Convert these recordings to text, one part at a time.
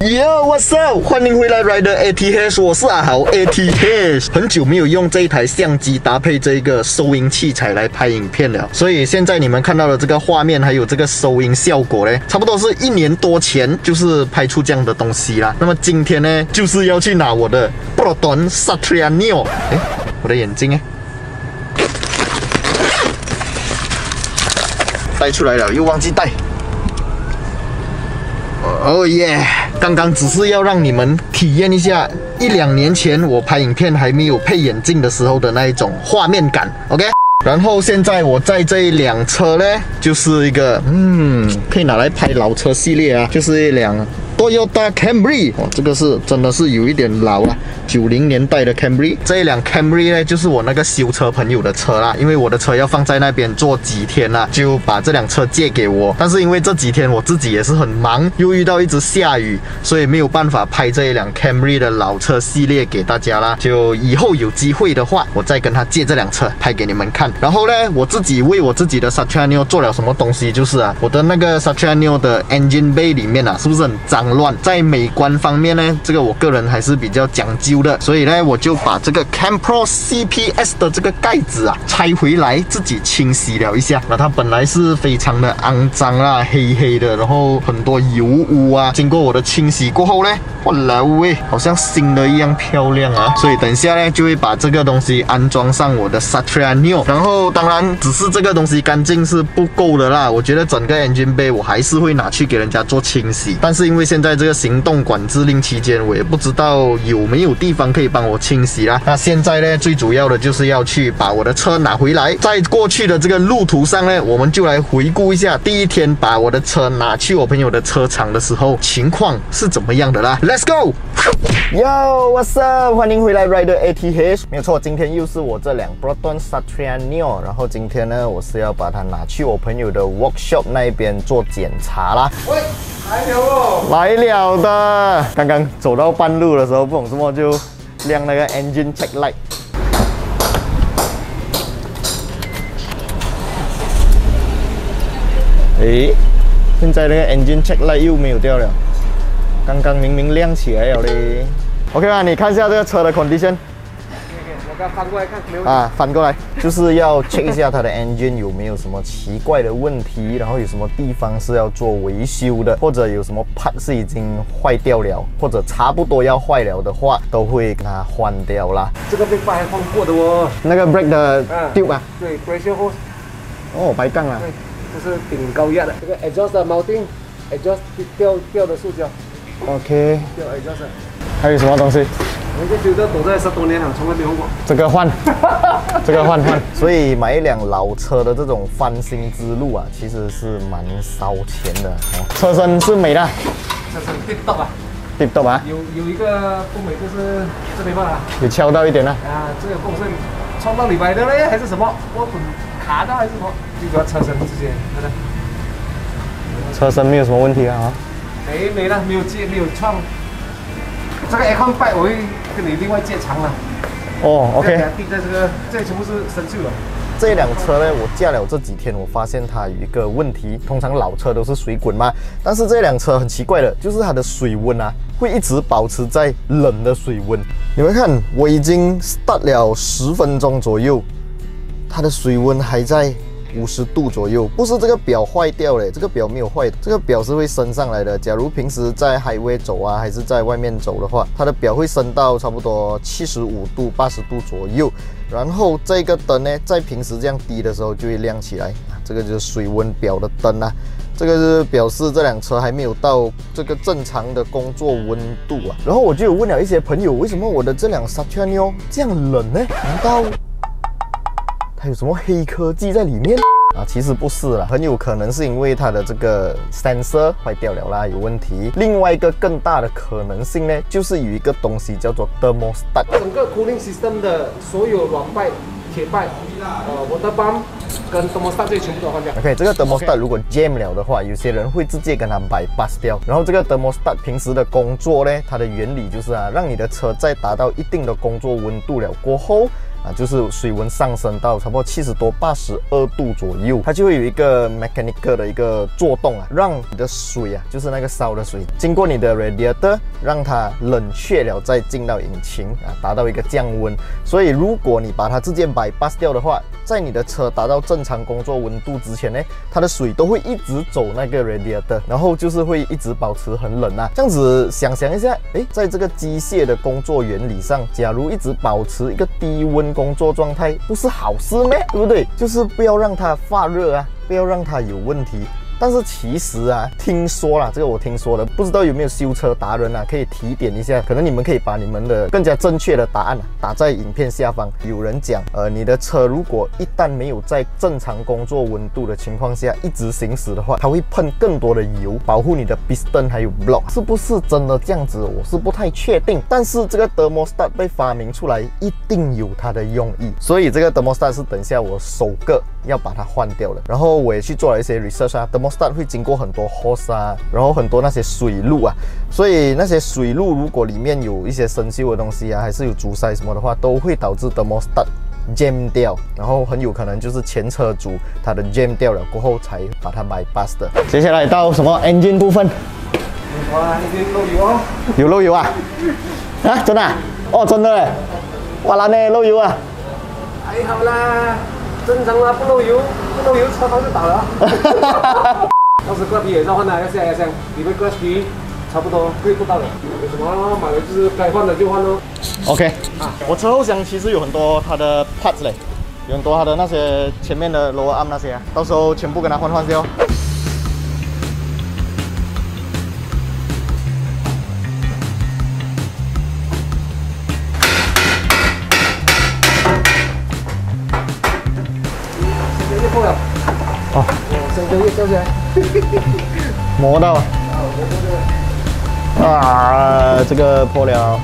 Yo，what's up？ 欢迎回来 Rider ATH， 我是阿豪 ATH。很久没有用这一台相机搭配这个收音器材来拍影片了，所以现在你们看到的这个画面还有这个收音效果呢，差不多是1年多前就是拍出这样的东西啦。那么今天呢，就是要去拿我的 Proton Sattria Neo。我的眼睛哎，带出来了，又忘记带。哦耶！刚刚只是要让你们体验一下1、2年前我拍影片还没有配眼镜的时候的那一种画面感 ，OK？ 然后现在我在这一辆车呢，就是一个可以拿来拍老车系列啊，就是一辆 Toyota Camry， 这个是真的是有一点老了，90年代的 Camry。这一辆 Camry 呢，就是我那个修车朋友的车啦，因为我的车要放在那边坐几天啦，就把这辆车借给我。但是因为这几天我自己也是很忙，又遇到一直下雨，所以没有办法拍这一辆 Camry 的老车系列给大家啦。就以后有机会的话，我再跟他借这辆车拍给你们看。然后呢，我自己为我自己的 Sattria Neo 做了什么东西，就是啊，我的那个 Sattria Neo 的 Engine Bay 里面啊，是不是很脏乱？在美观方面呢，这个我个人还是比较讲究的，所以呢，我就把这个 CamPro CPS 的这个盖子啊拆回来，自己清洗了一下。那它本来是非常的肮脏啦，黑黑的，然后很多油污啊。经过我的清洗过后呢，哇啦喂，好像新的一样漂亮啊！所以等一下呢，就会把这个东西安装上我的 Sattria Neo。然后当然，只是这个东西干净是不够的啦，我觉得整个 Engine Bay 我还是会拿去给人家做清洗。但是因为现在这个行动管制令期间，我也不知道有没有地方可以帮我清洗啦。那现在呢，最主要的就是要去把我的车拿回来。在过去的这个路途上呢，我们就来回顾一下第一天把我的车拿去我朋友的车厂的时候，情况是怎么样的啦。Let's go！ Yo，what's up？ 欢迎回来 Rider ATH。没有错，今天又是我这辆 Proton Sattria Neo， 然后今天呢，我是要把它拿去我朋友的 workshop 那一边做检查啦。喂，来了哦！来了的。刚刚走到半路的时候，不懂什么就亮那个 engine check light。诶，现在那个 engine check light 又没有掉了。刚刚明明亮起来了嘞。OK 吧，你看一下这个车的 condition。我刚翻过来看，没有啊，翻过来就是要 check 一下它的 engine 有没有什么奇怪的问题，然后有什么地方是要做维修的，或者有什么 part 是已经坏掉了，或者差不多要坏了的话，都会给它换掉啦。这个 brake 还换过的哦。那个 brake 的 tube 啊？对 ，pressure hose。哦，白杠啊。对，这是顶高压的。这个 exhaust 的 mounting，exhaust 掉的塑胶。OK。掉 exhaust。还有什么东西？我这 filter 躲在10多年了，从来没用过。这个换，这个换。所以买一辆老车的这种翻新之路啊，其实是蛮烧钱的。车身是美的，车身 tip top 啊 ，tip top 啊。有一个不美就是这边吧。有敲到一点啊。啊，这个缝是撞到里边的嘞，还是什么？涡轮卡到还是什么？就主要车身之间，看看。车身没有什么问题啊？没了，没有撞。这个 aircon pipe 我会跟你另外借长了。哦 ，OK。地在这里全部是生锈了。这辆车呢，我驾了这几天，我发现它有一个问题。通常老车都是水滚嘛，但是这辆车很奇怪的，就是它的水温啊，会一直保持在冷的水温。你们看，我已经 start 了10分钟左右，它的水温还在50度左右，不是这个表坏掉了，这个表没有坏，这个表是会升上来的。假如平时在 highway 走啊，还是在外面走的话，它的表会升到差不多75度、80度左右。然后这个灯呢，在平时这样低的时候就会亮起来，这个就是水温表的灯啊。这个是表示这辆车还没有到这个正常的工作温度啊。然后我就有问了一些朋友，为什么我的这辆 Sattria Neo 这样冷呢？难道它有什么黑科技在里面啊？其实不是啦，很有可能是因为它的这个 sensor 坏掉了啦，有问题。另外一个更大的可能性呢，就是有一个东西叫做 thermostat。整个 cooling system 的所有软败、铁败、water pump 跟 thermostat 这些全部都换掉。OK， 这个 thermostat 如果 jam 了的话，有些人会直接跟它 bypass 掉。然后这个 thermostat 平时的工作呢，它的原理就是啊，让你的车在达到一定的工作温度了过后。就是水温上升到差不多70多82度左右，它就会有一个 mechanical 的一个作动让你的水就是那个烧的水经过你的 radiator， 让它冷却了再进到引擎达到一个降温。所以如果你把它直接bypass掉的话，在你的车达到正常工作温度之前呢，它的水都会一直走那个 radiator， 然后就是会一直保持很冷这样子想象一下，在这个机械的工作原理上，假如一直保持一个低温工作状态，不是好事吗？对不对？就是不要让它发热不要让它有问题。但是其实听说啦，这个我听说的，不知道有没有修车达人可以提点一下，可能你们可以把你们的更加正确的答案打在影片下方。有人讲，你的车如果一旦没有在正常工作温度的情况下一直行驶的话，它会喷更多的油，保护你的 piston 还有 block， 是不是真的这样子？我是不太确定。但是这个 thermostat 被发明出来，一定有它的用意，所以这个 thermostat 是等一下我首个要把它换掉的。然后我也去做了一些 research thermostat 会经过很多 hose 然后很多那些水路所以那些水路如果里面有一些生锈的东西还是有阻塞什么的话，都会导致 thermostat jam 掉，然后很有可能就是前车主他的 jam 掉了过后才把它 bypass 的。接下来到什么 engine 部分？哇，已经漏油有漏油真的真的嘞，哇啦呢漏油还好啦，正常啦，不漏油车头就倒了当时 glass 皮也是要换要下压箱，里面 glass 皮差不多贵不到了，有什么买了就是该换的就换咯。OK 我车后箱其实有很多它的 parts 嘞，有很多它的那些前面的 lower arm 那些到时候全部跟它换掉。破了香蕉叶掉下来磨到这个破了。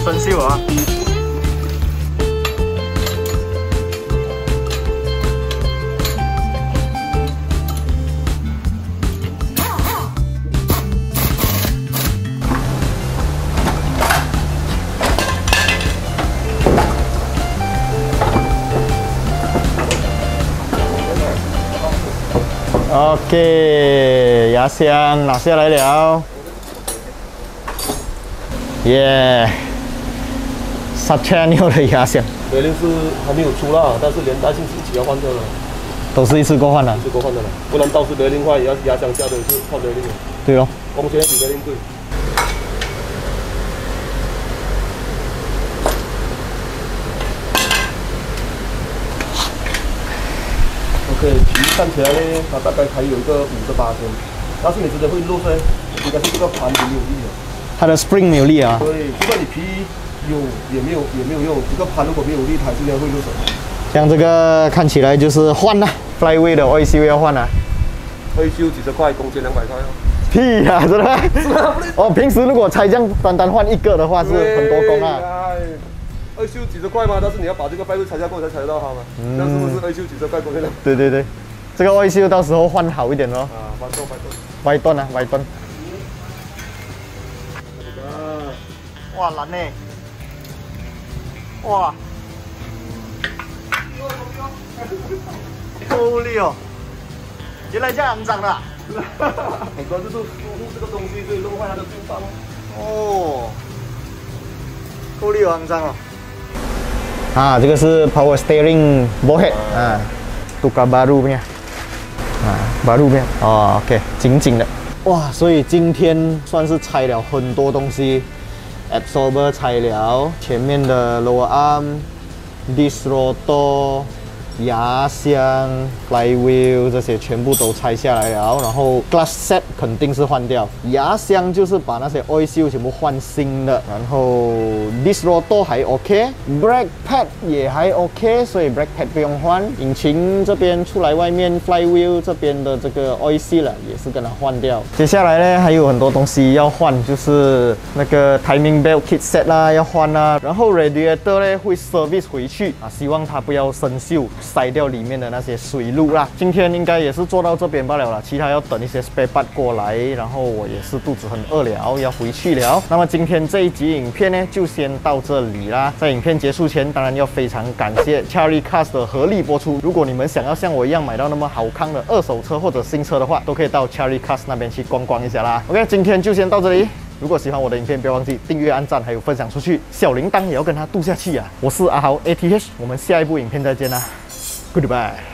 生锈OK， 压箱拿下来了，耶！3,000的压箱，雷凌是还没有出啦，但是连带性是一起要换掉了，都是一次过换的，一次过换的了，不然到时雷凌坏也要压箱下的是换雷凌的。对咯，工钱比雷凌贵。OK， 皮看起来呢，它大概还有一个58天，但是你真的会漏水，应该是这个盘子没有力了。它的 spring 没有力对，就算你皮有也没有用，这个盘如果没有力，它还是会漏水。像这个看起来就是换了 ，Flyway 的 oil seal 要换了。oil seal几十块，工钱200块屁呀，真的？平时如果拆这样单换一个的话，是很多工oil seal几十块嘛，但是你要把这个 Flyway 拆下过才拆得到它嘛。那是不是 oil seal几十块工钱？对，这个oil seal到时候换好一点咯。歪断。哇，蓝呢？哇！够力哦！原来这样肮脏的。很多就是疏忽这个东西，所以弄坏它的旧方。够力哦，肮脏哦。这个是 power steering ballhead tukar baru punya baru punya OK 紧紧的。哇，所以今天算是拆了很多东西。Absorber 拆了，前面的 lower arm，disc rotor，牙箱、flywheel 这些全部都拆下来了，然后 glass set 肯定是换掉，牙箱就是把那些 oil seal 全部换新的，然后 disc rotor 还 OK，brake pad 也还 OK， 所以 brake pad 不用换。引擎这边出来外面 flywheel 这边的这个 oil seal 也是跟它换掉。接下来呢还有很多东西要换，就是那个 timing belt kit set 啦要换啦，然后 radiator 呢会 service 回去啊，希望它不要生锈，塞掉里面的那些水路啦。今天应该也是做到这边罢了啦，其他要等一些 spare part 过来，然后我也是肚子很饿了，要回去了。那么今天这一集影片呢就先到这里啦。在影片结束前，当然要非常感谢 Cherry Cars 的合力播出。如果你们想要像我一样买到那么好看的二手车或者新车的话，都可以到 Cherry Cars 那边去逛逛一下啦。OK， 今天就先到这里。如果喜欢我的影片，不要忘记订阅、按赞，还有分享出去，小铃铛也要跟它度下去啊！我是阿豪 ATH， 我们下一部影片再见啦 ，Goodbye。